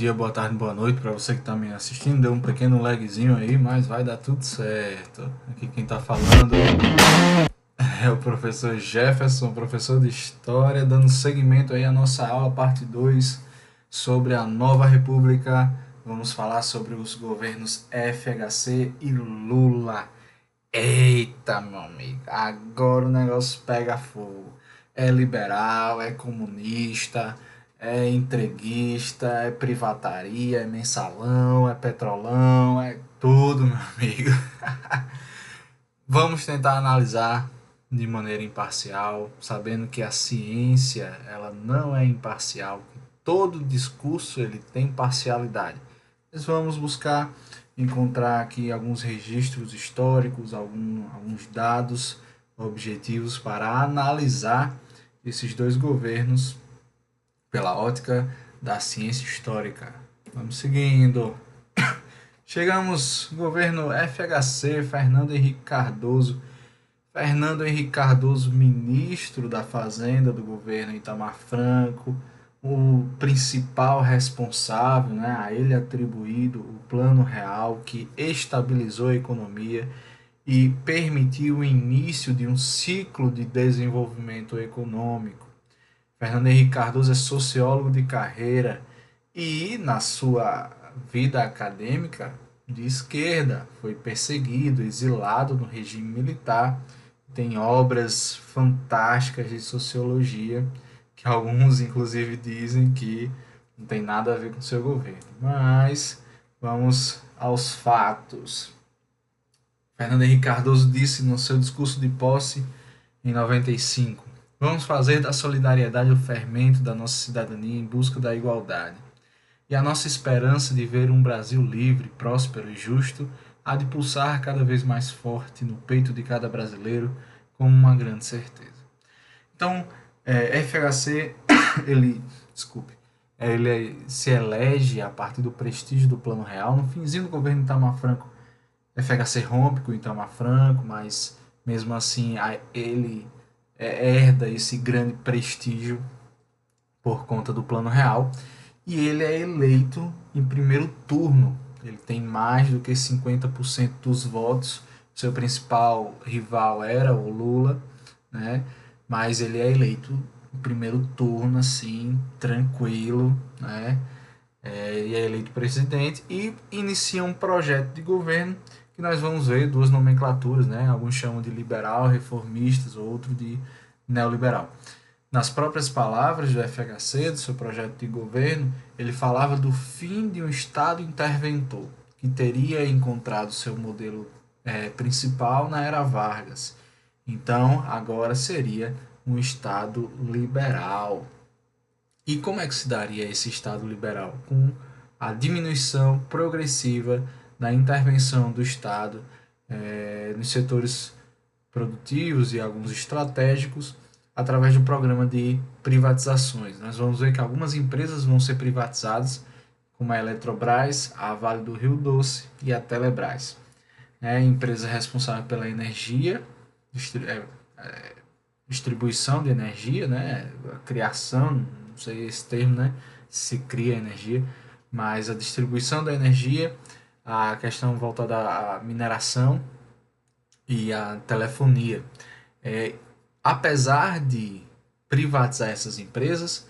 dia, boa tarde, boa noite para você que está me assistindo. Deu um pequeno lagzinho aí, mas vai dar tudo certo. Aqui quem está falando é o professor Jefferson, professor de História, dando seguimento aí à nossa aula, parte 2 sobre a Nova República. Vamos falar sobre os governos FHC e Lula. Eita, meu amigo, agora o negócio pega fogo. É liberal, é comunista, é entreguista, é privataria, é mensalão, é petrolão, é tudo, meu amigo. Vamos tentar analisar de maneira imparcial, sabendo que a ciência ela não é imparcial, que todo discurso ele tem parcialidade. Mas vamos buscar encontrar aqui alguns registros históricos, alguns dados objetivos para analisar esses dois governos pela ótica da ciência histórica. Vamos seguindo. Chegamos ao governo FHC, Fernando Henrique Cardoso. Fernando Henrique Cardoso, ministro da Fazenda do governo Itamar Franco, o principal responsável, né, a ele atribuído o Plano Real que estabilizou a economia e permitiu o início de um ciclo de desenvolvimento econômico. Fernando Henrique Cardoso é sociólogo de carreira e, na sua vida acadêmica, de esquerda, foi perseguido, exilado no regime militar. Tem obras fantásticas de sociologia, que alguns inclusive dizem que não tem nada a ver com o seu governo. Mas vamos aos fatos. Fernando Henrique Cardoso disse no seu discurso de posse em 95: vamos fazer da solidariedade o fermento da nossa cidadania em busca da igualdade. E a nossa esperança de ver um Brasil livre, próspero e justo há de pulsar cada vez mais forte no peito de cada brasileiro como uma grande certeza. Então, FHC, ele, desculpe, ele se elege a partir do prestígio do Plano Real. No finzinho do governo Itamar Franco, FHC rompe com Itamar Franco, mas mesmo assim ele herda esse grande prestígio por conta do Plano Real, e ele é eleito em primeiro turno. Ele tem mais do que 50% dos votos. Seu principal rival era o Lula, né? Mas ele é eleito no primeiro turno, assim, tranquilo, né? E é eleito presidente e inicia um projeto de governo que nós vamos ver duas nomenclaturas, né? Alguns chamam de liberal, reformistas, outros de neoliberal. Nas próprias palavras do FHC, do seu projeto de governo, ele falava do fim de um Estado interventor, que teria encontrado seu modelo principal na era Vargas. Então, agora seria um Estado liberal. E como é que se daria esse Estado liberal? Com a diminuição progressiva da intervenção do Estado nos setores produtivos e alguns estratégicos, através do programa de privatizações. Nós vamos ver que algumas empresas vão ser privatizadas, como a Eletrobras, a Vale do Rio Doce e a Telebrás. Empresa responsável pela energia, distribuição de energia, né? A criação, não sei esse termo, né? Se cria energia, mas a distribuição da energia, a questão voltada à mineração e à telefonia. Apesar de privatizar essas empresas,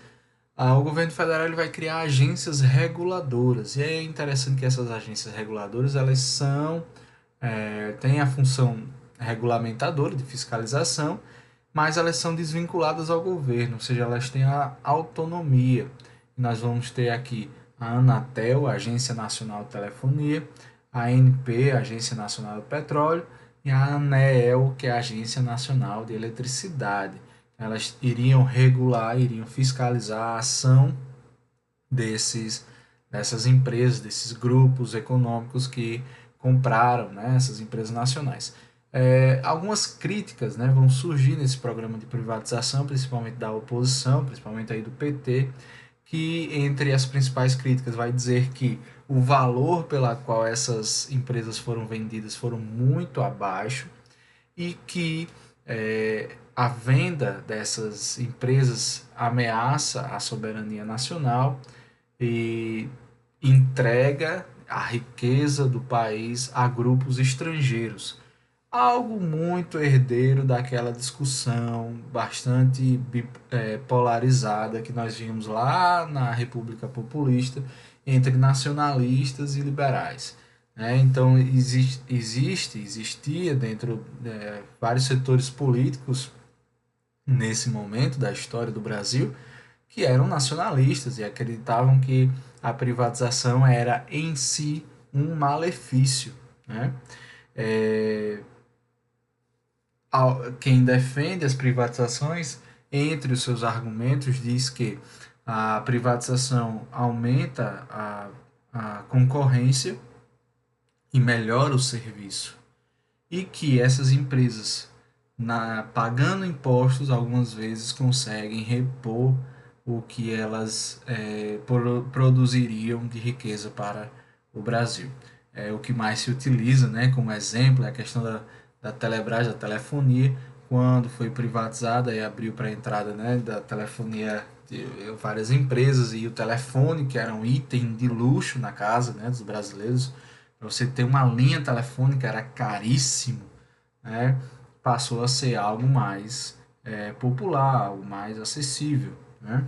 o governo federal ele vai criar agências reguladoras. E é interessante que essas agências reguladoras elas têm a função regulamentadora de fiscalização, mas elas são desvinculadas ao governo, ou seja, elas têm a autonomia. Nós vamos ter aqui a Anatel, a Agência Nacional de Telefonia, a ANP, a Agência Nacional do Petróleo, e a ANEEL, que é a Agência Nacional de Eletricidade. Elas iriam regular, iriam fiscalizar a ação dessas empresas, desses grupos econômicos que compraram, né, essas empresas nacionais. Algumas críticas, né, vão surgir nesse programa de privatização, principalmente da oposição, principalmente aí do PT, que entre as principais críticas vai dizer que o valor pela qual essas empresas foram vendidas foram muito abaixo e que a venda dessas empresas ameaça a soberania nacional e entrega a riqueza do país a grupos estrangeiros. Algo muito herdeiro daquela discussão bastante polarizada que nós vimos lá na República Populista entre nacionalistas e liberais. Né? Então, existia dentro vários setores políticos nesse momento da história do Brasil que eram nacionalistas e acreditavam que a privatização era em si um malefício. Né? É, Quem defende as privatizações, entre os seus argumentos, diz que a privatização aumenta a concorrência e melhora o serviço. E que essas empresas, pagando impostos, algumas vezes conseguem repor o que elas produziriam de riqueza para o Brasil. O que mais se utiliza, né, como exemplo, é a questão da Telebrás, da telefonia, quando foi privatizada e abriu para a entrada, né, da telefonia de várias empresas, e o telefone, que era um item de luxo na casa, né, dos brasileiros, para você ter uma linha telefônica era caríssimo, né, passou a ser algo mais popular, algo mais acessível. Né?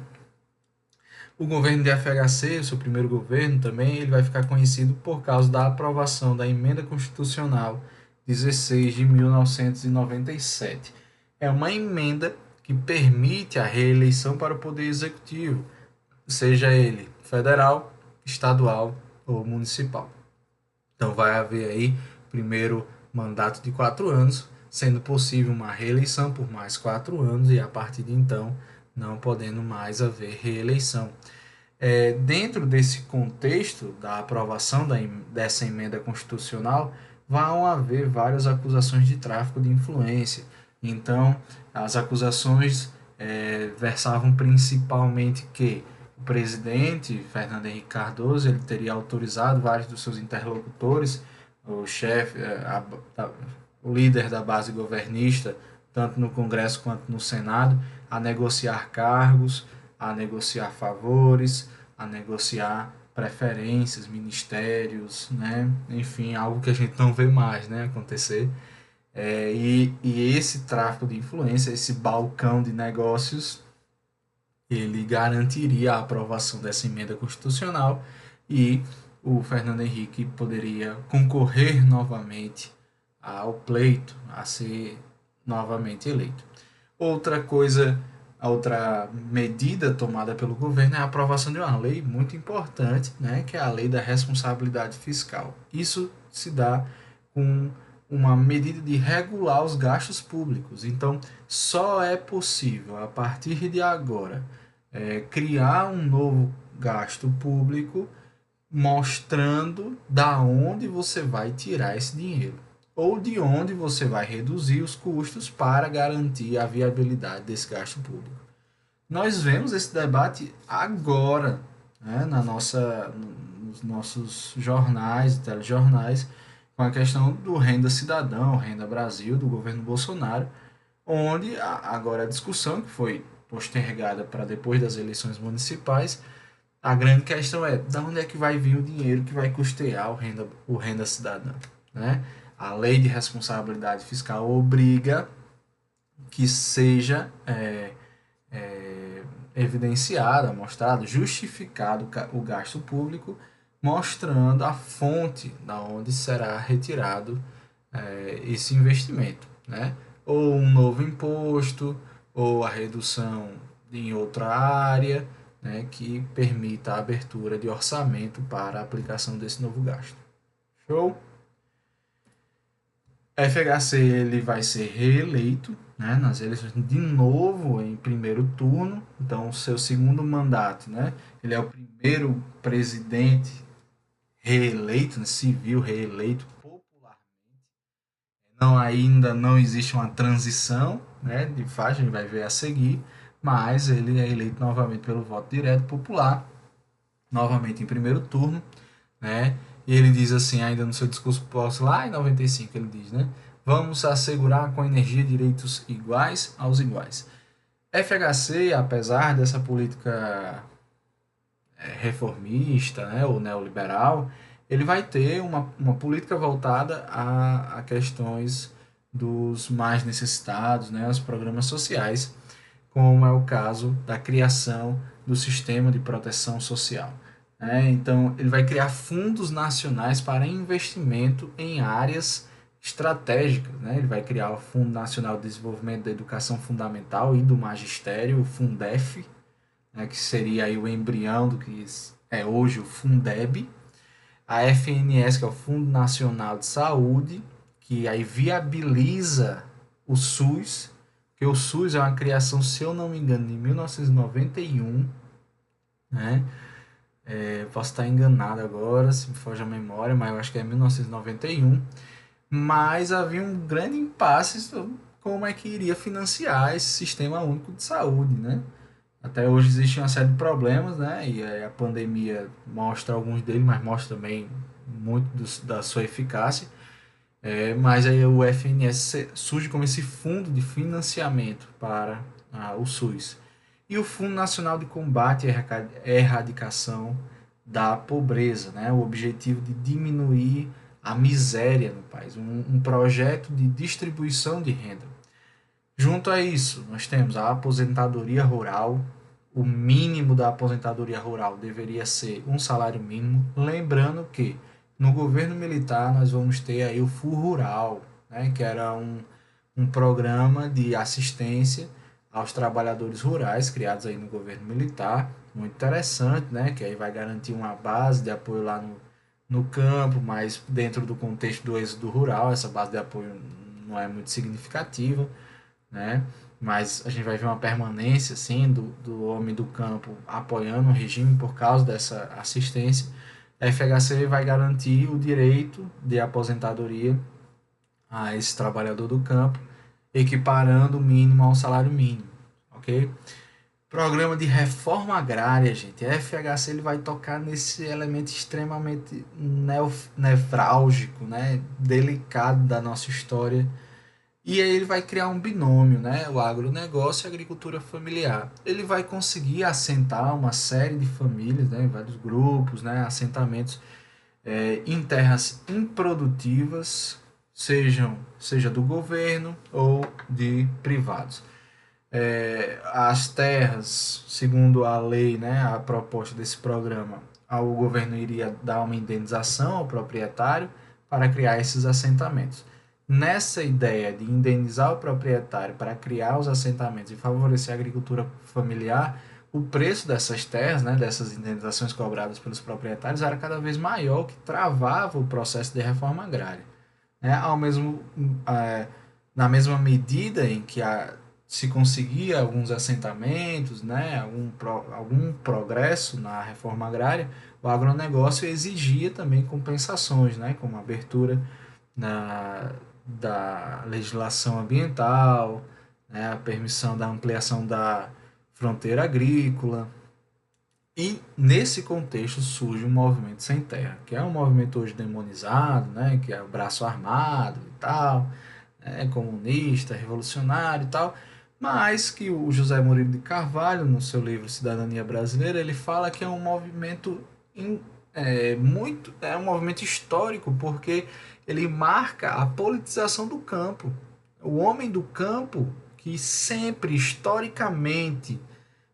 O governo de FHC, o seu primeiro governo também, ele vai ficar conhecido por causa da aprovação da Emenda Constitucional 16 de 1997. É uma emenda que permite a reeleição para o Poder Executivo, seja ele federal, estadual ou municipal. Então vai haver aí primeiro mandato de 4 anos, sendo possível uma reeleição por mais 4 anos e a partir de então não podendo mais haver reeleição. Dentro desse contexto da aprovação dessa emenda constitucional, vão haver várias acusações de tráfico de influência. Então, as acusações versavam principalmente que o presidente Fernando Henrique Cardoso ele teria autorizado vários dos seus interlocutores, o chefe, o líder da base governista, tanto no Congresso quanto no Senado, a negociar cargos, a negociar favores, a negociar preferências, ministérios, né? Enfim, algo que a gente não vê mais, né, acontecer. E esse tráfico de influência, esse balcão de negócios, ele garantiria a aprovação dessa emenda constitucional e o Fernando Henrique poderia concorrer novamente ao pleito, a ser novamente eleito. Outra medida tomada pelo governo é a aprovação de uma lei muito importante, né, que é a lei da responsabilidade fiscal. Isso se dá com uma medida de regular os gastos públicos. Então, só é possível, a partir de agora, criar um novo gasto público mostrando da onde você vai tirar esse dinheiro ou de onde você vai reduzir os custos para garantir a viabilidade desse gasto público. Nós vemos esse debate agora, né, nos nossos jornais e telejornais, com a questão do Renda Cidadão, Renda Brasil, do governo Bolsonaro, onde agora a discussão, que foi postergada para depois das eleições municipais, a grande questão é de onde é que vai vir o dinheiro que vai custear o Renda Cidadão. Né? A lei de responsabilidade fiscal obriga que seja evidenciado, mostrado, justificado o gasto público, mostrando a fonte da onde será retirado esse investimento. Né? Ou um novo imposto, ou a redução em outra área, né, que permita a abertura de orçamento para a aplicação desse novo gasto. Show? FHC ele vai ser reeleito, né, nas eleições de novo em primeiro turno, então seu segundo mandato, né, ele é o primeiro presidente reeleito, né, civil reeleito popularmente. Ainda não existe uma transição, né, de fato, a gente vai ver a seguir, mas ele é eleito novamente pelo voto direto popular, novamente em primeiro turno, né? E ele diz assim, ainda no seu discurso posto lá em 95, ele diz, né? Vamos assegurar com energia direitos iguais aos iguais. FHC, apesar dessa política reformista, né, ou neoliberal, ele vai ter uma política voltada a questões dos mais necessitados, né, os programas sociais, como é o caso da criação do sistema de proteção social. Né? Então, ele vai criar fundos nacionais para investimento em áreas estratégicas. Né? Ele vai criar o Fundo Nacional de Desenvolvimento da Educação Fundamental e do Magistério, o Fundef, né? Que seria aí o embrião do que é hoje o Fundeb. A FNS, que é o Fundo Nacional de Saúde, que aí viabiliza o SUS, que o SUS é uma criação, se eu não me engano, de 1991, né? Posso estar enganado agora, se me foge a memória, mas eu acho que é 1991. Mas havia um grande impasse sobre como é que iria financiar esse sistema único de saúde, né? Até hoje existe uma série de problemas, né? E a pandemia mostra alguns deles, mas mostra também muito da sua eficácia. Mas aí o FNS surge como esse fundo de financiamento para o SUS. E o Fundo Nacional de Combate à Erradicação da Pobreza, né? O objetivo de diminuir a miséria no país, um projeto de distribuição de renda. Junto a isso, nós temos a aposentadoria rural. O mínimo da aposentadoria rural deveria ser um salário mínimo. Lembrando que no governo militar nós vamos ter aí o FURRural, né, que era um programa de assistência aos trabalhadores rurais criados aí no governo militar. Muito interessante, né, que aí vai garantir uma base de apoio lá no campo, mas dentro do contexto do êxodo rural, essa base de apoio não é muito significativa, né? Mas a gente vai ver uma permanência assim do homem do campo apoiando o regime por causa dessa assistência. A FHC vai garantir o direito de aposentadoria a esse trabalhador do campo, equiparando o mínimo ao salário mínimo, ok? Programa de reforma agrária, gente. A FHC ele vai tocar nesse elemento extremamente nevrálgico, né? Delicado da nossa história, e aí ele vai criar um binômio, né? O agronegócio e a agricultura familiar. Ele vai conseguir assentar uma série de famílias, né? Vários grupos, né? Assentamentos em terras improdutivas, seja do governo ou de privados. As terras, segundo a lei, né? A proposta desse programa, o governo iria dar uma indenização ao proprietário para criar esses assentamentos. Nessa ideia de indenizar o proprietário para criar os assentamentos e favorecer a agricultura familiar, o preço dessas terras, né, dessas indenizações cobradas pelos proprietários, era cada vez maior, o que travava o processo de reforma agrária. Né? É, Na mesma medida em que se conseguia alguns assentamentos, né, algum progresso na reforma agrária, o agronegócio exigia também compensações, né, como abertura na, da legislação ambiental, né, a permissão da ampliação da fronteira agrícola. E nesse contexto surge o movimento sem terra, que é um movimento hoje demonizado, né, que é o braço armado e tal, né, comunista, revolucionário e tal, mas que o José Murilo de Carvalho, no seu livro Cidadania Brasileira, ele fala que é um movimento é um movimento histórico, porque ele marca a politização do campo. O homem do campo, que sempre, historicamente,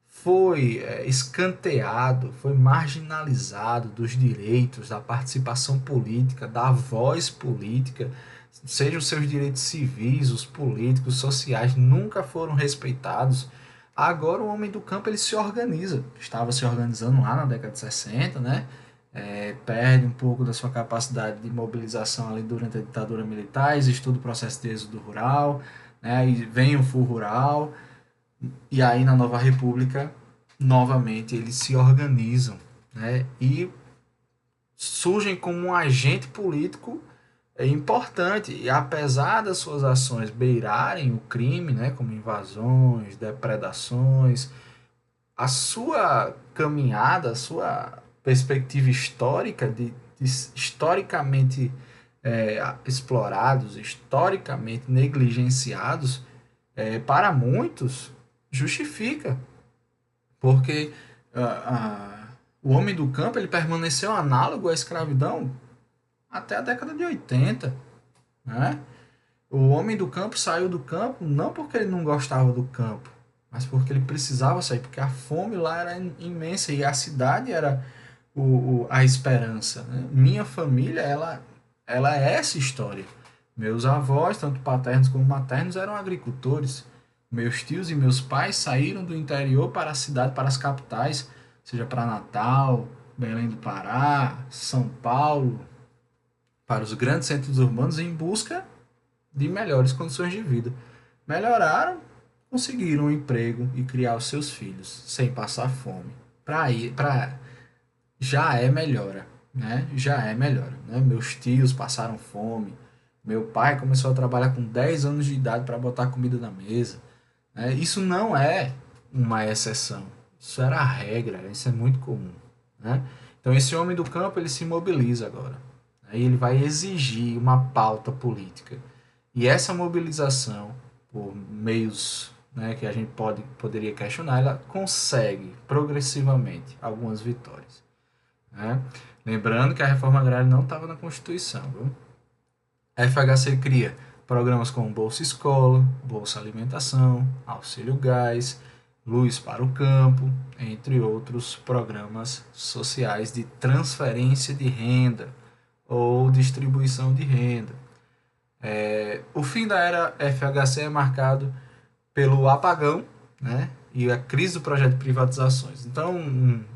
foi escanteado, foi marginalizado dos direitos, da participação política, da voz política, sejam os seus direitos civis, os políticos, sociais, nunca foram respeitados. Agora o homem do campo ele se organiza, estava se organizando lá na década de 60, né? Perde um pouco da sua capacidade de mobilização ali durante a ditadura militar, existe todo o processo de êxodo rural, né? E vem o full rural, e aí na nova república, novamente, eles se organizam, né? E surgem como um agente político importante, e apesar das suas ações beirarem o crime, né? Como invasões, depredações, a sua caminhada, a sua perspectiva histórica de historicamente explorados, historicamente negligenciados, para muitos justifica, porque O homem do campo ele permaneceu análogo à escravidão até a década de 80, né? O homem do campo saiu do campo não porque ele não gostava do campo, mas porque ele precisava sair, porque a fome lá era imensa e a cidade era a esperança, né? Minha família, ela é essa história. Meus avós, tanto paternos como maternos, eram agricultores. Meus tios e meus pais saíram do interior para a cidade, para as capitais, seja para Natal, Belém do Pará, São Paulo, para os grandes centros urbanos em busca de melhores condições de vida. Melhoraram, conseguiram um emprego e criar os seus filhos sem passar fome. Para já é melhora, né? Já é melhora, né? Meus tios passaram fome. Meu pai começou a trabalhar com 10 anos de idade para botar comida na mesa, né? Isso não é uma exceção. Isso era a regra, isso é muito comum, né? Então esse homem do campo ele se mobiliza agora, né? E ele vai exigir uma pauta política. E essa mobilização por meios, né, que a gente poderia questionar, ela consegue progressivamente algumas vitórias, né? Lembrando que a reforma agrária não estava na Constituição, viu? A FHC cria programas como Bolsa Escola, Bolsa Alimentação, Auxílio Gás, Luz para o Campo, entre outros programas sociais de transferência de renda ou distribuição de renda. O fim da era FHC é marcado pelo apagão, né, e a crise do projeto de privatizações. Então,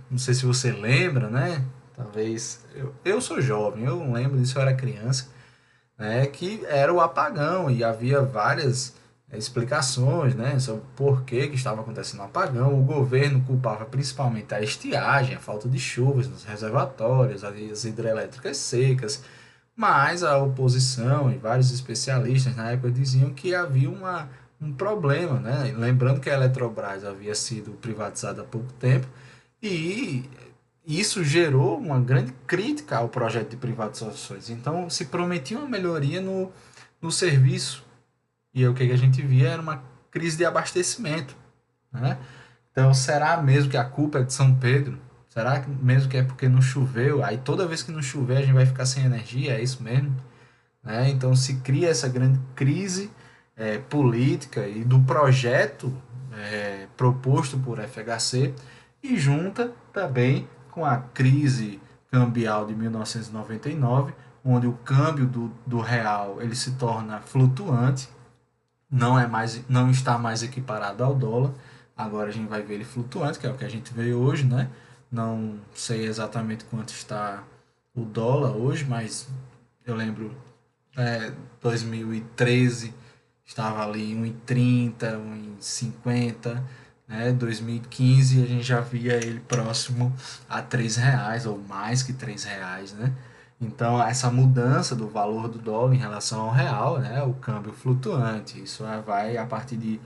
não sei se você lembra, né? Talvez eu sou jovem, eu lembro disso, eu era criança, né? Que era o apagão e havia várias explicações, né, sobre por que estava acontecendo o apagão. O governo culpava principalmente a estiagem, a falta de chuvas nos reservatórios, as hidrelétricas secas, mas a oposição e vários especialistas na época diziam que havia um problema, né? Lembrando que a Eletrobras havia sido privatizada há pouco tempo e isso gerou uma grande crítica ao projeto de privatizações. Então se prometia uma melhoria no serviço e o que a gente via era uma crise de abastecimento, né? Então será mesmo que a culpa é de São Pedro? Será que mesmo que é porque não choveu? Aí toda vez que não chover a gente vai ficar sem energia? É isso mesmo? Né? Então se cria essa grande crise política e do projeto proposto por FHC e junta também com a crise cambial de 1999, onde o câmbio do real ele se torna flutuante, não está mais equiparado ao dólar. Agora a gente vai ver ele flutuante, que é o que a gente vê hoje, né? Não sei exatamente quanto está o dólar hoje, mas eu lembro 2013 estava ali 1,30, 1,50, né? 2015 a gente já via ele próximo a R$ 3 ou mais que R$ 3, né? Então essa mudança do valor do dólar em relação ao real, né? O câmbio flutuante, isso vai a partir de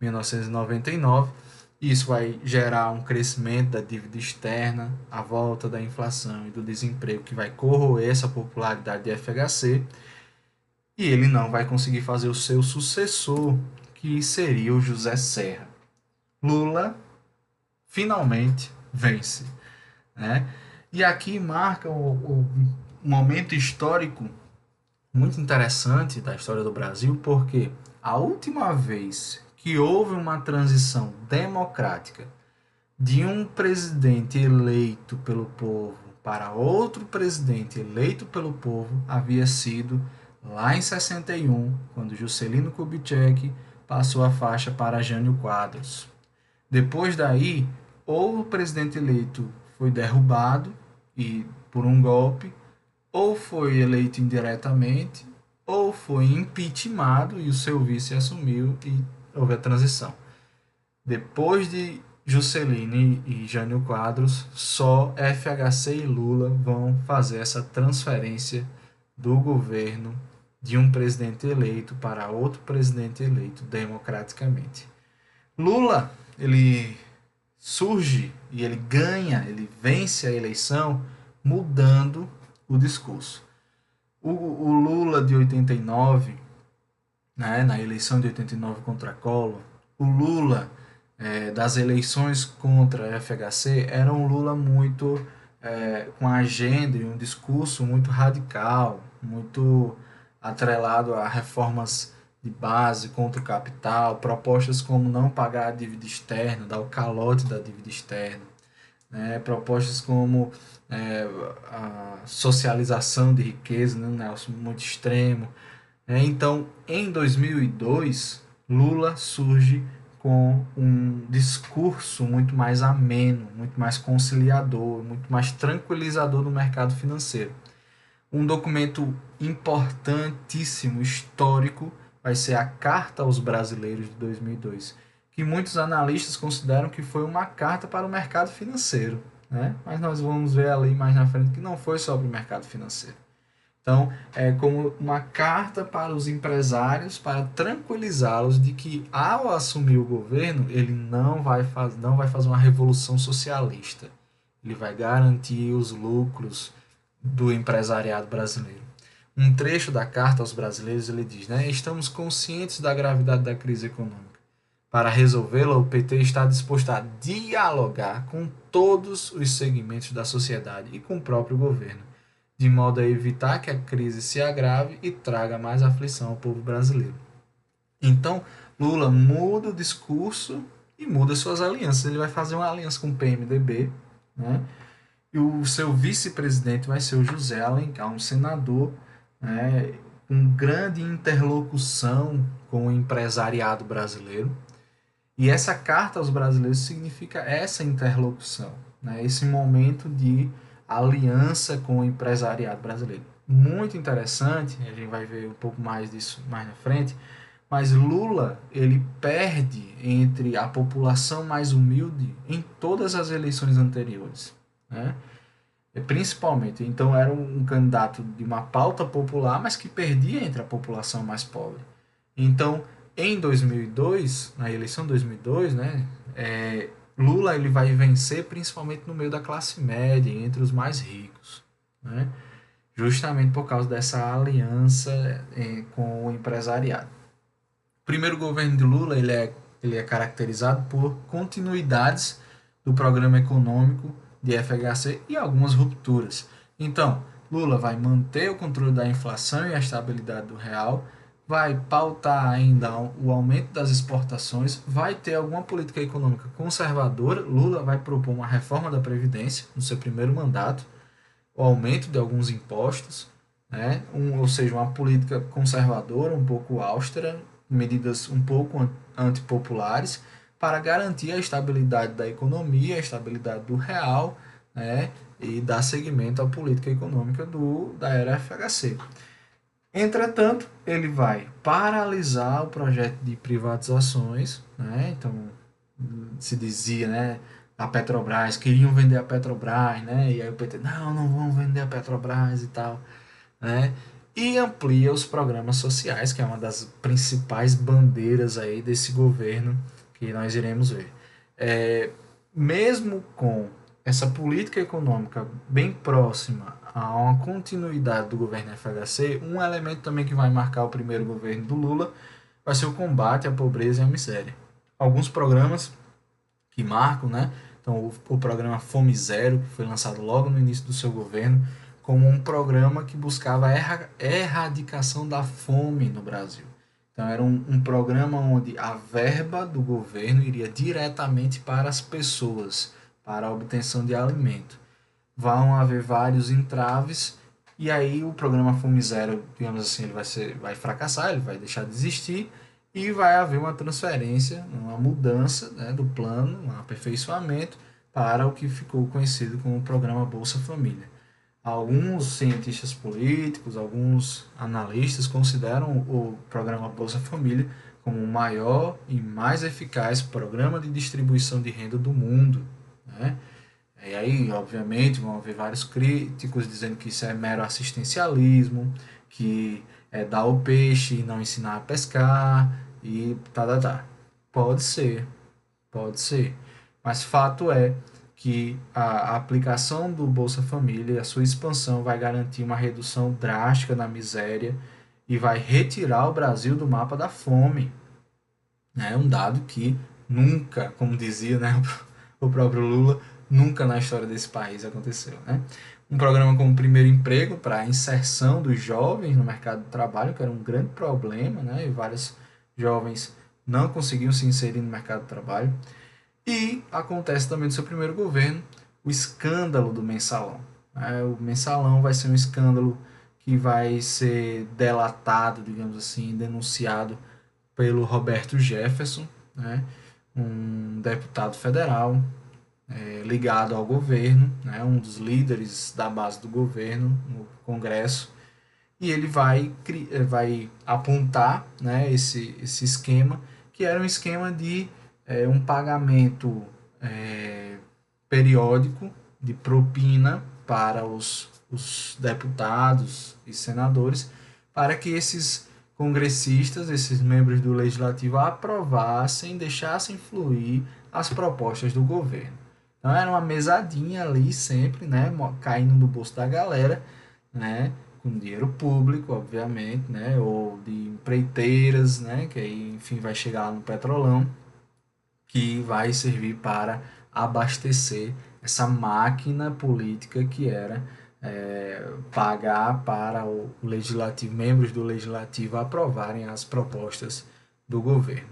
1999. Isso vai gerar um crescimento da dívida externa, a volta da inflação e do desemprego que vai corroer essa popularidade de FHC e ele não vai conseguir fazer o seu sucessor, que seria o José Serra. Lula finalmente vence, né? E aqui marca o momento histórico muito interessante da história do Brasil, porque a última vez que houve uma transição democrática de um presidente eleito pelo povo para outro presidente eleito pelo povo havia sido lá em 61, quando Juscelino Kubitschek passou a faixa para Jânio Quadros. Depois daí, ou o presidente eleito foi derrubado e por um golpe, ou foi eleito indiretamente, ou foi impeachmentado e o seu vice assumiu e houve a transição. Depois de Juscelino e Jânio Quadros, só FHC e Lula vão fazer essa transferência do governo de um presidente eleito para outro presidente eleito democraticamente. Lula, ele surge e ele ganha, ele vence a eleição mudando o discurso. O Lula de 89, né, na eleição de 89 contra Collor, o Lula das eleições contra a FHC era um Lula muito com a agenda e um discurso muito radical, muito atrelado a reformas de base contra o capital, propostas como não pagar a dívida externa, dar o calote da dívida externa, né? Propostas como a socialização de riqueza, né? Um negócio muito extremo. Então, em 2002, Lula surge com um discurso muito mais ameno, muito mais conciliador, muito mais tranquilizador no mercado financeiro. Um documento importantíssimo, histórico, vai ser a Carta aos Brasileiros de 2002, que muitos analistas consideram que foi uma carta para o mercado financeiro, né? Mas nós vamos ver ali mais na frente que não foi sobre o mercado financeiro. Então, é como uma carta para os empresários para tranquilizá-los de que, ao assumir o governo, ele não vai fazer uma revolução socialista. Ele vai garantir os lucros do empresariado brasileiro. Um trecho da carta aos brasileiros ele diz, né? Estamos conscientes da gravidade da crise econômica. Para resolvê-la, o PT está disposto a dialogar com todos os segmentos da sociedade e com o próprio governo, de modo a evitar que a crise se agrave e traga mais aflição ao povo brasileiro. Então, Lula muda o discurso e muda suas alianças. Ele vai fazer uma aliança com o PMDB, né? E o seu vice-presidente vai ser o José Alencar, um senador, né, com grande interlocução com o empresariado brasileiro. E essa carta aos brasileiros significa essa interlocução, né, esse momento de aliança com o empresariado brasileiro. Muito interessante, a gente vai ver um pouco mais disso mais na frente, mas Lula ele perde entre a população mais humilde em todas as eleições anteriores, né? Principalmente, então era um candidato de uma pauta popular, mas que perdia entre a população mais pobre. Então, em 2002, na eleição de 2002, né, Lula ele vai vencer principalmente no meio da classe média, entre os mais ricos, né, justamente por causa dessa aliança com o empresariado. O primeiro governo de Lula ele é caracterizado por continuidades do programa econômico de FHC e algumas rupturas. Então, Lula vai manter o controle da inflação e a estabilidade do real, vai pautar ainda o aumento das exportações, vai ter alguma política econômica conservadora. Lula vai propor uma reforma da Previdência no seu primeiro mandato, o aumento de alguns impostos, né? Ou seja, uma política conservadora, um pouco austera, medidas um pouco antipopulares, para garantir a estabilidade da economia, a estabilidade do real, né? E dar seguimento à política econômica da era FHC. Entretanto, ele vai paralisar o projeto de privatizações, né? Então, se dizia, né? A Petrobras, queriam vender a Petrobras, né? E aí o PT, não vamos vender a Petrobras e tal, né? E amplia os programas sociais, que é uma das principais bandeiras aí desse governo que nós iremos ver. Mesmo com essa política econômica bem próxima a uma continuidade do governo FHC, um elemento também que vai marcar o primeiro governo do Lula vai ser o combate à pobreza e à miséria. Alguns programas que marcam, né? Então, o programa Fome Zero, que foi lançado logo no início do seu governo, como um programa que buscava a erradicação da fome no Brasil. Então, era um programa onde a verba do governo iria diretamente para as pessoas, para a obtenção de alimento. Vão haver vários entraves, e aí o programa Fome Zero, digamos assim, ele vai fracassar, ele vai deixar de existir, e vai haver uma transferência, uma mudança, né, do plano, um aperfeiçoamento para o que ficou conhecido como o programa Bolsa Família. Alguns cientistas políticos, alguns analistas consideram o programa Bolsa Família como o maior e mais eficaz programa de distribuição de renda do mundo, né? E aí, obviamente, vão haver vários críticos dizendo que isso é mero assistencialismo, que é dar o peixe e não ensinar a pescar, e tá. Pode ser, pode ser. Mas fato é que a aplicação do Bolsa Família e a sua expansão vai garantir uma redução drástica na miséria e vai retirar o Brasil do mapa da fome. É um dado que Nunca, como dizia, né, o próprio Lula, nunca na história desse país aconteceu, né? Um programa como Primeiro Emprego para a inserção dos jovens no mercado de trabalho, que era um grande problema, né? E vários jovens não conseguiam se inserir no mercado de trabalho. E acontece também no seu primeiro governo o escândalo do mensalão. O mensalão vai ser um escândalo que vai ser delatado, digamos assim, denunciado pelo Roberto Jefferson, né, um deputado federal ligado ao governo, né, um dos líderes da base do governo no Congresso, e ele vai apontar, né, esse esquema, que era um esquema de um pagamento é, periódico de propina para os deputados e senadores, para que esses congressistas, esses membros do legislativo aprovassem, deixassem fluir as propostas do governo. Então era uma mesadinha ali sempre, né, caindo no bolso da galera, né, com dinheiro público, obviamente, né, ou de empreiteiras, né, que aí, enfim, vai chegar lá no Petrolão, que vai servir para abastecer essa máquina política que era pagar para o legislativo, membros do legislativo aprovarem as propostas do governo.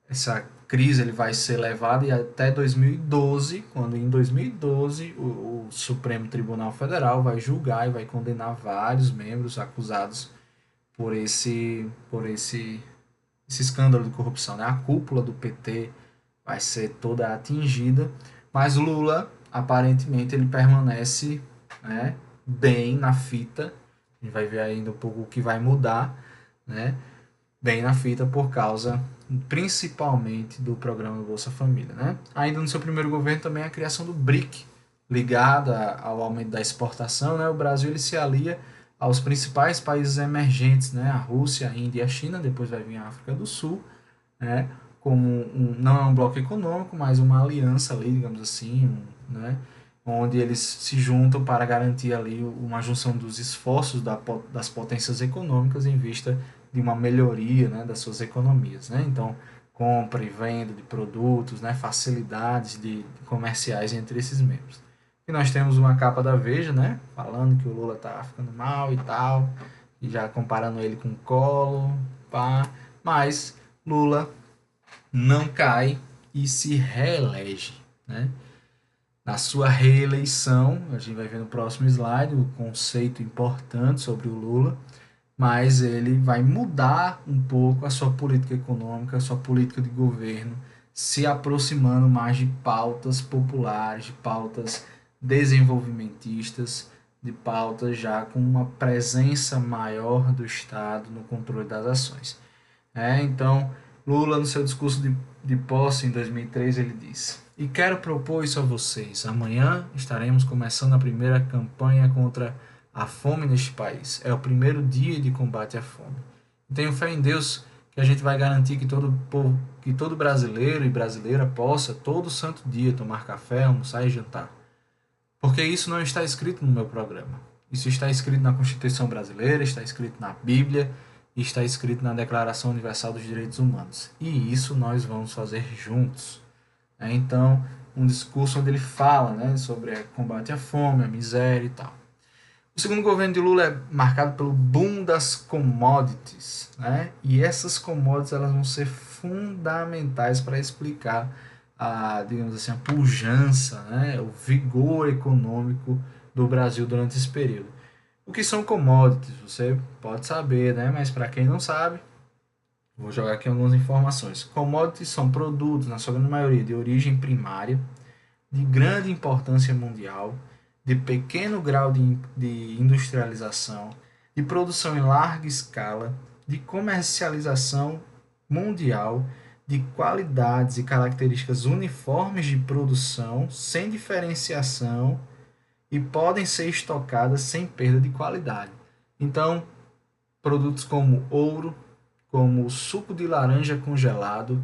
Essa crise ele vai ser levada até 2012, quando em 2012 o Supremo Tribunal Federal vai julgar e vai condenar vários membros acusados por esse escândalo de corrupção. Né? A cúpula do PT vai ser toda atingida, mas Lula, aparentemente, ele permanece, né, bem na fita. A gente vai ver ainda um pouco o que vai mudar, né, bem na fita por causa, principalmente, do programa Bolsa Família. Né? Ainda no seu primeiro governo também a criação do BRIC, ligada ao aumento da exportação. Né? O Brasil ele se alia aos principais países emergentes, né? A Rússia, a Índia e a China, depois vai vir a África do Sul, né? Não é um bloco econômico, mas uma aliança ali, digamos assim, né? Onde eles se juntam para garantir ali uma junção dos esforços das potências econômicas em vista de uma melhoria, né, das suas economias, né? Então, compra e venda de produtos, né, facilidades comerciais entre esses membros. E nós temos uma capa da Veja, né, falando que o Lula tá ficando mal e tal, e já comparando ele com o Collor, pá, mas Lula não cai e se reelege, né? Na sua reeleição, a gente vai ver no próximo slide o conceito importante sobre o Lula, mas ele vai mudar um pouco a sua política econômica, a sua política de governo, se aproximando mais de pautas populares, de pautas desenvolvimentistas, de pautas já com uma presença maior do Estado no controle das ações. Então, Lula, no seu discurso de posse em 2003, ele diz: "E quero propor isso a vocês. Amanhã estaremos começando a primeira campanha contra a fome neste país. É o primeiro dia de combate à fome. Tenho fé em Deus que a gente vai garantir que todo povo, que todo brasileiro e brasileira possa todo santo dia tomar café, almoçar e jantar. Porque isso não está escrito no meu programa. Isso está escrito na Constituição Brasileira, está escrito na Bíblia e está escrito na Declaração Universal dos Direitos Humanos. E isso nós vamos fazer juntos." Então, um discurso onde ele fala, né, sobre o combate à fome, à miséria e tal. O segundo governo de Lula é marcado pelo boom das commodities, né? E essas commodities elas vão ser fundamentais para explicar digamos assim, a pujança, né? O vigor econômico do Brasil durante esse período. O que são commodities? Você pode saber, né? Mas para quem não sabe, vou jogar aqui algumas informações. Commodities são produtos, na sua grande maioria, de origem primária, de grande importância mundial, de pequeno grau de industrialização, de produção em larga escala, de comercialização mundial, de qualidades e características uniformes de produção, sem diferenciação, e podem ser estocadas sem perda de qualidade. Então, produtos como ouro, como suco de laranja congelado,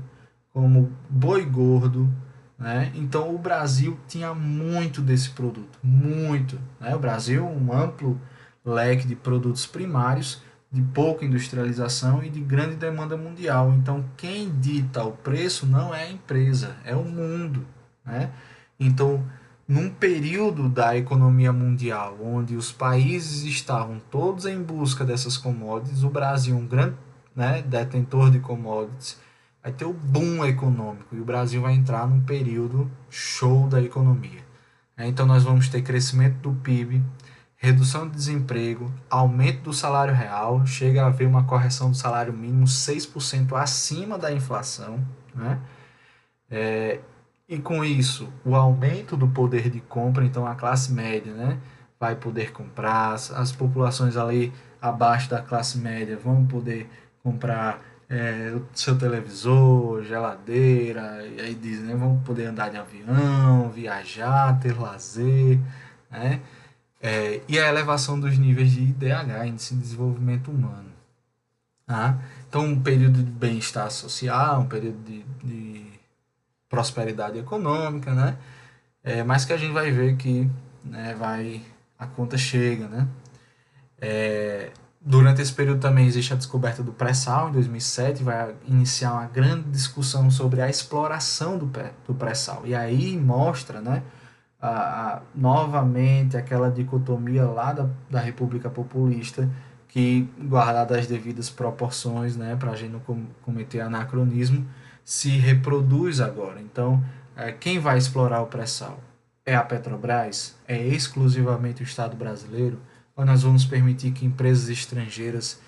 como boi gordo, né? Então o Brasil tinha muito desse produto, muito, né? O Brasil um amplo leque de produtos primários, de pouca industrialização e de grande demanda mundial. Então, quem dita o preço não é a empresa, é o mundo, né? Então, num período da economia mundial, onde os países estavam todos em busca dessas commodities, o Brasil, um grande, né, detentor de commodities, vai ter o boom econômico e o Brasil vai entrar num período show da economia. Então, nós vamos ter crescimento do PIB, redução do desemprego, aumento do salário real, chega a haver uma correção do salário mínimo 6% acima da inflação, né? E com isso, o aumento do poder de compra, então a classe média, né, vai poder comprar, as populações ali abaixo da classe média vão poder comprar o seu televisor, geladeira, e aí dizem, né, vão poder andar de avião, viajar, ter lazer, né? E a elevação dos níveis de IDH, Índice de Desenvolvimento Humano. Tá? Então, um período de bem-estar social, um período de prosperidade econômica, né? Mas que a gente vai ver que, né, a conta chega, né? Durante esse período também existe a descoberta do pré-sal, em 2007, vai iniciar uma grande discussão sobre a exploração do pré-sal. E aí mostra, né, novamente aquela dicotomia lá da República Populista, que, guardada as devidas proporções, né, para a gente não cometer anacronismo, se reproduz agora. Então, quem vai explorar o pré-sal? É a Petrobras? É exclusivamente o Estado brasileiro? Ou nós vamos permitir que empresas estrangeiras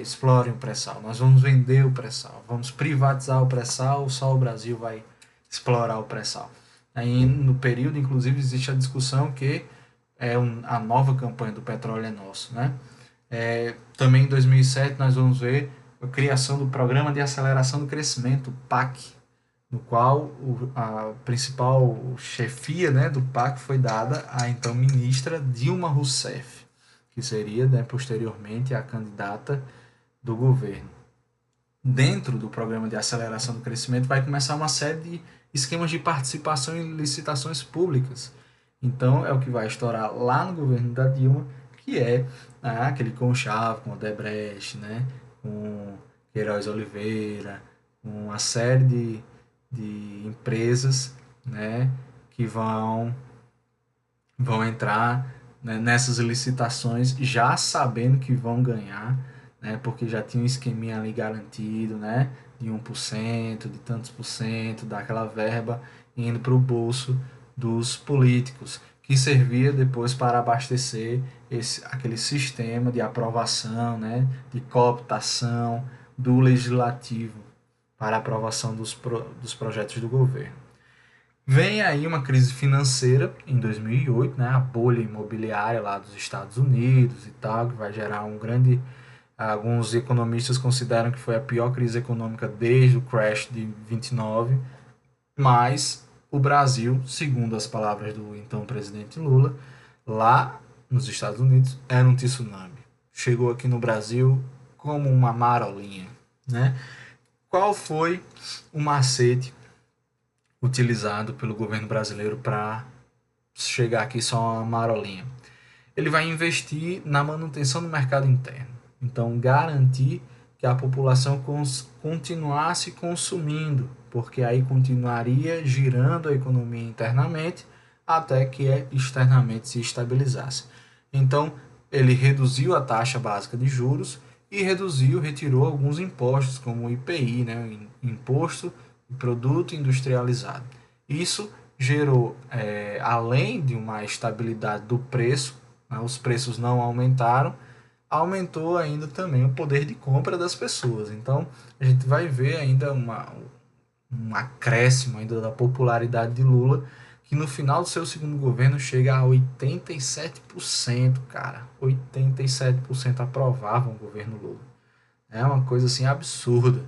explorem o pré-sal? Nós vamos vender o pré-sal? Vamos privatizar o pré-sal? Ou só o Brasil vai explorar o pré-sal? Aí, no período, inclusive, existe a discussão que a nova campanha do petróleo é nosso, né? Também em 2007 nós vamos ver a criação do Programa de Aceleração do Crescimento, o PAC, no qual a principal chefia, né, do PAC foi dada à então ministra Dilma Rousseff, que seria, né, posteriormente a candidata do governo. Dentro do Programa de Aceleração do Crescimento vai começar uma série de esquemas de participação em licitações públicas. Então, é o que vai estourar lá no governo da Dilma, que é aquele conchavo com Odebrecht, né, com Queiroz Oliveira, com uma série de empresas, né, que vão entrar, né, nessas licitações já sabendo que vão ganhar, né, porque já tinha um esqueminha ali garantido, né, de 1%, de tantos por cento daquela verba indo para o bolso dos políticos, que servia depois para abastecer aquele sistema de aprovação, né, de cooptação do legislativo para aprovação dos projetos do governo. Vem aí uma crise financeira em 2008, né, a bolha imobiliária lá dos Estados Unidos e tal, que vai gerar um grande... Alguns economistas consideram que foi a pior crise econômica desde o crash de 29, mas o Brasil, segundo as palavras do então presidente Lula, lá nos Estados Unidos era um tsunami. Chegou aqui no Brasil como uma marolinha, né? Qual foi o macete utilizado pelo governo brasileiro para chegar aqui só uma marolinha? Ele vai investir na manutenção do mercado interno. Então, garantir que a população continuasse consumindo, porque aí continuaria girando a economia internamente até que externamente se estabilizasse. Então, ele reduziu a taxa básica de juros e retirou alguns impostos, como o IPI, né, o Imposto de Produto Industrializado. Isso gerou, além de uma estabilidade do preço, né, os preços não aumentaram, aumentou ainda também o poder de compra das pessoas. Então, a gente vai ver ainda um acréscimo ainda da popularidade de Lula, que no final do seu segundo governo chega a 87%, cara. 87% aprovavam o governo Lula. É uma coisa assim absurda,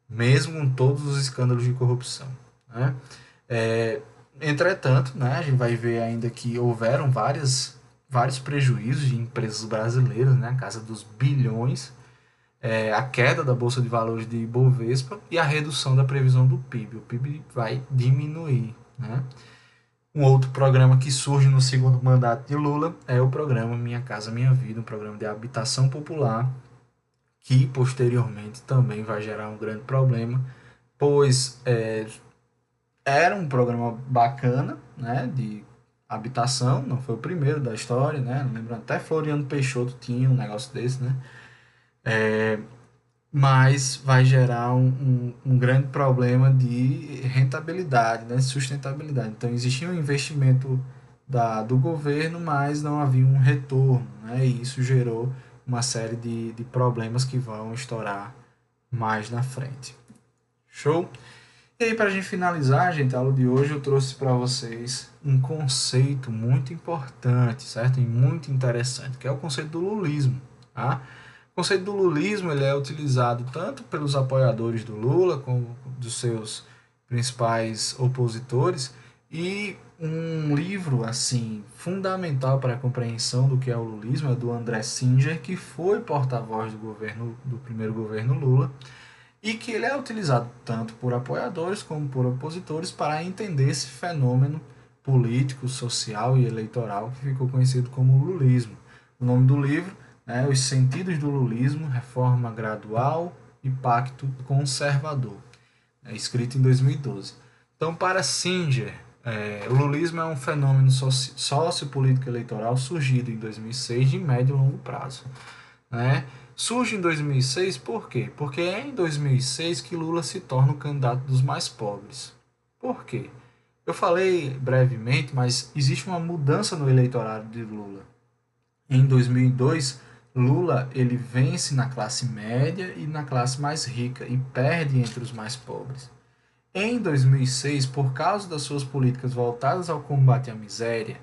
mesmo com todos os escândalos de corrupção, né? Entretanto, né, a gente vai ver ainda que houveram vários prejuízos de empresas brasileiras, né, a casa dos bilhões, a queda da Bolsa de Valores de Ibovespa e a redução da previsão do PIB. O PIB vai diminuir, né? Um outro programa que surge no segundo mandato de Lula é o programa Minha Casa Minha Vida, um programa de habitação popular, que posteriormente também vai gerar um grande problema, pois era um programa bacana, né, de habitação, não foi o primeiro da história, né, lembro até Floriano Peixoto tinha um negócio desse, né, mas vai gerar um grande problema de rentabilidade, né, sustentabilidade. Então existia um investimento do governo, mas não havia um retorno, né, e isso gerou uma série de problemas que vão estourar mais na frente. Show? E aí, para a gente finalizar, gente, a aula de hoje eu trouxe para vocês um conceito muito importante, certo? E muito interessante, que é o conceito do lulismo, tá? O conceito do lulismo ele é utilizado tanto pelos apoiadores do Lula como dos seus principais opositores, e um livro assim fundamental para a compreensão do que é o lulismo é do André Singer, que foi porta-voz do primeiro governo Lula, e que ele é utilizado tanto por apoiadores como por opositores para entender esse fenômeno político, social e eleitoral que ficou conhecido como lulismo. O nome do livro é Os Sentidos do Lulismo, Reforma Gradual e Pacto Conservador, escrito em 2012. Então, para Singer, o lulismo é um fenômeno sociopolítico eleitoral surgido em 2006 de médio e longo prazo, né? Surge em 2006 por quê? Porque é em 2006 que Lula se torna o candidato dos mais pobres. Por quê? Eu falei brevemente, mas existe uma mudança no eleitorado de Lula. Em 2002, Lula ele vence na classe média e na classe mais rica e perde entre os mais pobres. Em 2006, por causa das suas políticas voltadas ao combate à miséria,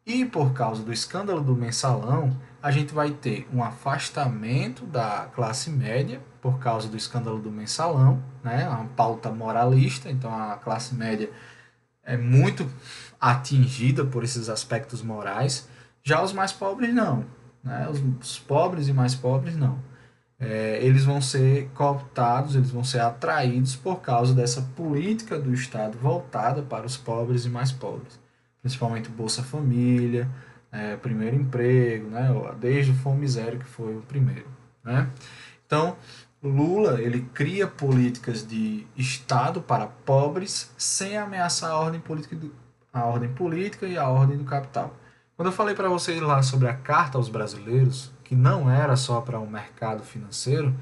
e por causa do escândalo do mensalão, a gente vai ter um afastamento da classe média por causa do escândalo do mensalão, né? Uma pauta moralista, então a classe média é muito atingida por esses aspectos morais. Já os mais pobres não, né? Os pobres e mais pobres não. Eles vão ser cooptados, eles vão ser atraídos por causa dessa política do Estado voltada para os pobres e mais pobres, principalmente Bolsa Família, primeiro emprego, né, desde o Fome Zero, que foi o primeiro. Né? Então, Lula ele cria políticas de Estado para pobres sem ameaçar a ordem política e a ordem do capital. Quando eu falei para vocês lá sobre a Carta aos Brasileiros, que não era só para o mercado financeiro,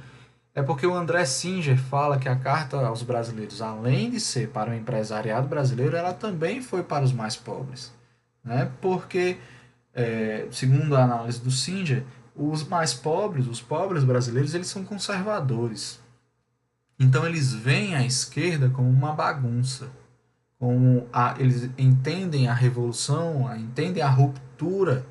é porque o André Singer fala que a Carta aos Brasileiros, além de ser para o empresariado brasileiro, ela também foi para os mais pobres. Né? Porque, segundo a análise do Singer, os mais pobres, os pobres brasileiros, eles são conservadores. Então eles veem a esquerda como uma bagunça, eles entendem a revolução, entendem a ruptura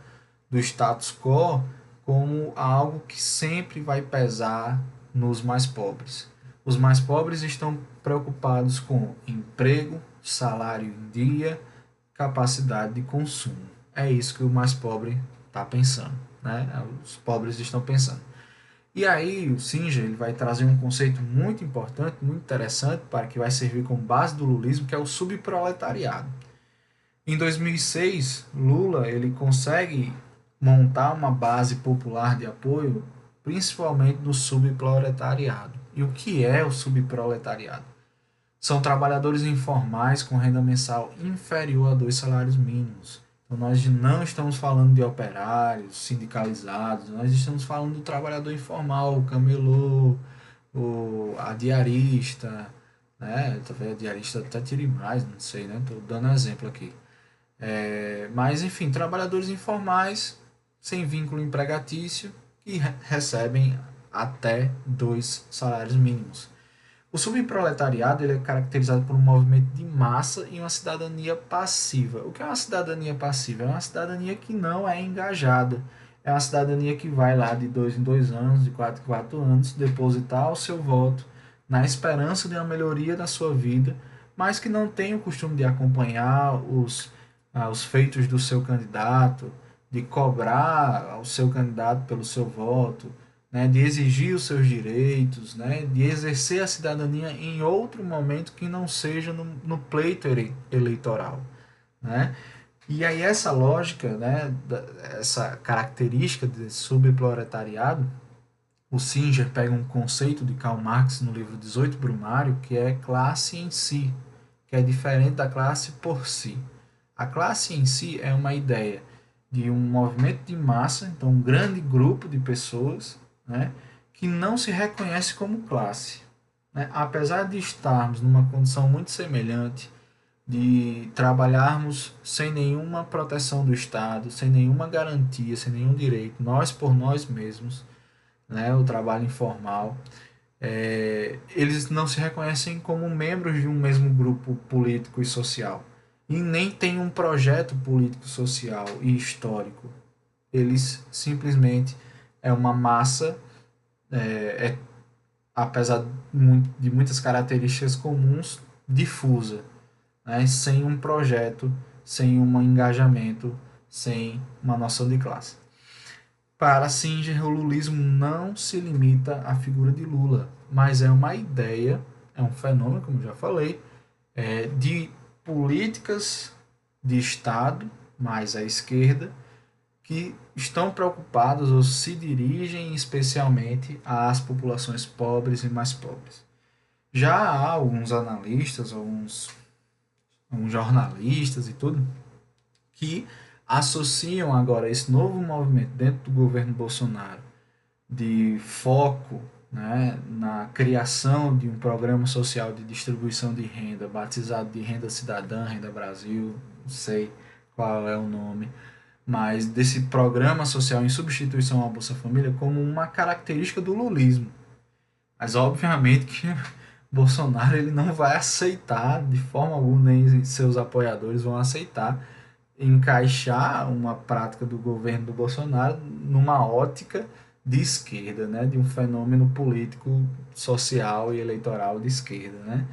do status quo como algo que sempre vai pesar nos mais pobres. Os mais pobres estão preocupados com emprego, salário em dia, capacidade de consumo. É isso que o mais pobre está pensando, né? Os pobres estão pensando. E aí o Singer ele vai trazer um conceito muito importante, muito interessante, para que vai servir como base do lulismo, que é o subproletariado. Em 2006, Lula ele consegue montar uma base popular de apoio, principalmente no subproletariado. E o que é o subproletariado? São trabalhadores informais com renda mensal inferior a 2 salários mínimos. Então, nós não estamos falando de operários sindicalizados, nós estamos falando do trabalhador informal, o camelô, a diarista, né? Talvez a diarista até tire mais, não sei, né? Estou dando exemplo aqui. Mas, enfim, trabalhadores informais, sem vínculo empregatício, que recebem até 2 salários mínimos. O subproletariado ele é caracterizado por um movimento de massa e uma cidadania passiva. O que é uma cidadania passiva? É uma cidadania que não é engajada. É uma cidadania que vai lá de 2 em 2 anos, de 4 em 4 anos, depositar o seu voto na esperança de uma melhoria da sua vida, mas que não tem o costume de acompanhar os feitos do seu candidato, de cobrar ao seu candidato pelo seu voto, né, de exigir os seus direitos, né, de exercer a cidadania em outro momento que não seja no pleito eleitoral. Né? E aí essa lógica, né, essa característica de subproletariado, O Singer pega um conceito de Karl Marx no livro 18 Brumário, que é classe em si, que é diferente da classe por si. A classe em si é uma ideia de um movimento de massa, então um grande grupo de pessoas, né, que não se reconhece como classe. Né? Apesar de estarmos numa condição muito semelhante, de trabalharmos sem nenhuma proteção do Estado, sem nenhuma garantia, sem nenhum direito, nós por nós mesmos, né, o trabalho informal, eles não se reconhecem como membros de um mesmo grupo político e social. E nem têm um projeto político, social e histórico. Eles simplesmente é uma massa, apesar de muitas características comuns, difusa, né? Sem um projeto, sem um engajamento, sem uma noção de classe. Para Singer, o lulismo não se limita à figura de Lula, mas é uma ideia, é um fenômeno, como já falei, de políticas de Estado, mais à esquerda, que estão preocupados ou se dirigem especialmente às populações pobres e mais pobres. Já há alguns analistas, alguns jornalistas e tudo, que associam agora esse novo movimento dentro do governo Bolsonaro de foco, né, na criação de um programa social de distribuição de renda, batizado de Renda Cidadã, Renda Brasil, não sei qual é o nome, mas desse programa social em substituição à Bolsa Família como uma característica do lulismo. Mas obviamente que Bolsonaro ele não vai aceitar, de forma alguma, nem seus apoiadores vão aceitar encaixar uma prática do governo do Bolsonaro numa ótica de esquerda, né, de um fenômeno político, social e eleitoral de esquerda, né?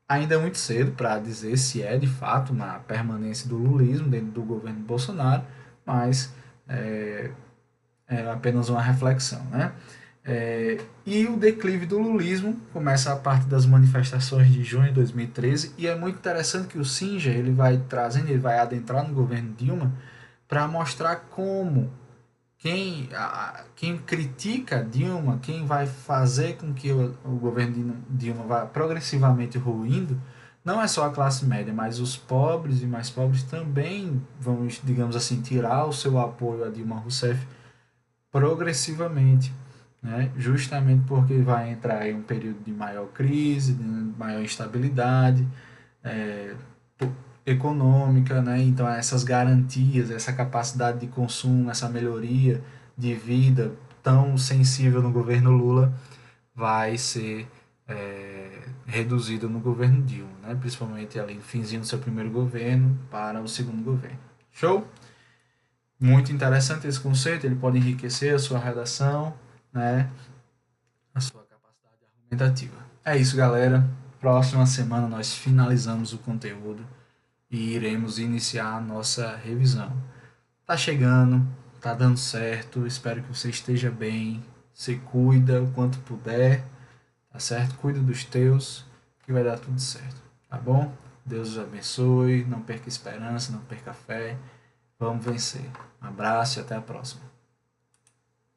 Ainda é muito cedo para dizer se é de fato uma permanência do lulismo dentro do governo Bolsonaro, mas é apenas uma reflexão, né? E o declive do lulismo começa a partir das manifestações de junho de 2013 e é muito interessante que o Singer ele vai trazendo, ele vai adentrar no governo Dilma para mostrar como quem critica Dilma, quem vai fazer com que o governo Dilma vá progressivamente ruindo, não é só a classe média, mas os pobres e mais pobres também vão, digamos assim, tirar o seu apoio a Dilma Rousseff progressivamente, né? Justamente porque vai entrar em um período de maior crise, de maior instabilidade econômica, né? Então essas garantias, essa capacidade de consumo, essa melhoria de vida tão sensível no governo Lula vai ser reduzida no governo Dilma, né? Principalmente ali no finzinho do seu primeiro governo para o segundo governo. Show? Muito interessante esse conceito, ele pode enriquecer a sua redação, né? A sua capacidade argumentativa. É isso, galera. Próxima semana nós finalizamos o conteúdo e iremos iniciar a nossa revisão. Tá chegando, tá dando certo, espero que você esteja bem, se cuida o quanto puder, tá certo? Cuida dos teus, que vai dar tudo certo, tá bom? Deus os abençoe, não perca esperança, não perca fé, vamos vencer. Um abraço e até a próxima.